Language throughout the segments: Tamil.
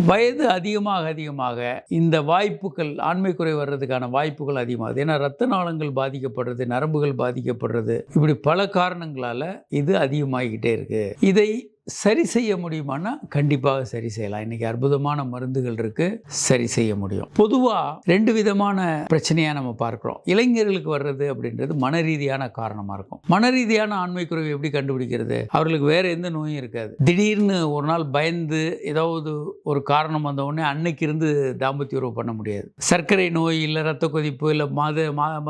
வயது அதிகமாக இந்த வாய்ப்புகள் ஆண்மை குறை வர்றதுக்கான வாய்ப்புகள் அதிகமாகுது. ஏன்னா ரத்த நாளங்கள் பாதிக்கப்படுறது, நரம்புகள் பாதிக்கப்படுறது, இப்படி பல காரணங்களால இது அதிகமாகிக்கிட்டே இருக்கு. இதை சரி செய்ய முடியுமானா கண்டிப்பாக சரி செய்யலாம். இன்னைக்கு அற்புதமான மருந்துகள் இருக்கு, சரி செய்ய முடியும். பொதுவா 2 விதமான பிரச்சனையா நம்ம பார்க்கிறோம். இளைஞர்களுக்கு வர்றது அப்படின்றது மன ரீதியான காரணமா இருக்கும். மன ரீதியான ஆண்மை குறைவு எப்படி கண்டுபிடிக்கிறது? அவர்களுக்கு வேற எந்த நோயும் இருக்காது. திடீர்னு ஒரு நாள் பயந்து ஏதாவது ஒரு காரணம் வந்த உடனே அன்னைக்கு இருந்து தாம்பத்திய உறவு பண்ண முடியாது. சர்க்கரை நோய் இல்லை ரத்த கொதிப்பு இல்லை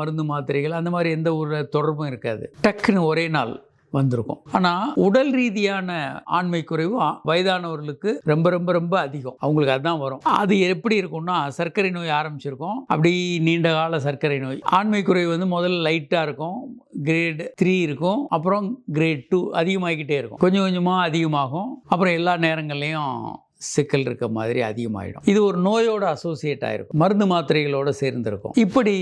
மருந்து மாத்திரைகள் அந்த மாதிரி எந்த ஒரு தொடர்பும் இருக்காது. டக்குன்னு ஒரே நாள் வந்திருக்கும். ஆனால் உடல் ரீதியான ஆண்மை குறைவு வயதானவர்களுக்கு ரொம்ப ரொம்ப ரொம்ப அதிகம். அவங்களுக்கு அதுதான் வரும். அது எப்படி இருக்கும்னா சர்க்கரை நோய் ஆரம்பிச்சிருக்கும், அப்படி நீண்ட கால சர்க்கரை நோய். ஆண்மை குறைவு முதல்ல லைட்டாக இருக்கும், கிரேட் 3 இருக்கும், அப்புறம் கிரேட் 2 அதிகமாகிக்கிட்டே இருக்கும். கொஞ்சம் கொஞ்சமாக அதிகமாகும், அப்புறம் எல்லா நேரங்கள்லையும் சிக்கல் இருக்க மாதிரி அதிகமாகிடும். இது ஒரு நோயோட அசோசியேட் ஆகிருக்கும், மருந்து மாத்திரைகளோடு சேர்ந்துருக்கும். இப்படி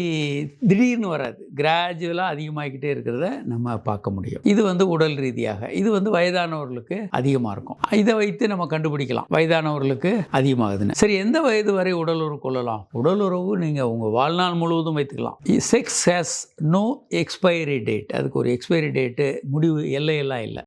திடீர்னு வராது, கிராஜுவலாக அதிகமாகிக்கிட்டே இருக்கிறத நம்ம பார்க்க முடியும். இது உடல் ரீதியாக, இது வயதானவர்களுக்கு அதிகமாக இருக்கும். இதை வைத்து நம்ம கண்டுபிடிக்கலாம் வயதானவர்களுக்கு அதிகமாகுதுன்னு. சரி, எந்த வயது வரை உடல் உறவு கொள்ளலாம்? உடல் உறவு நீங்கள் உங்கள் வாழ்நாள் முழுவதும் வைத்துக்கலாம். Sex has no expiry date. அதுக்கு ஒரு எக்ஸ்பைரி டேட்டு, முடிவு, எல்லையெல்லாம் இல்லை.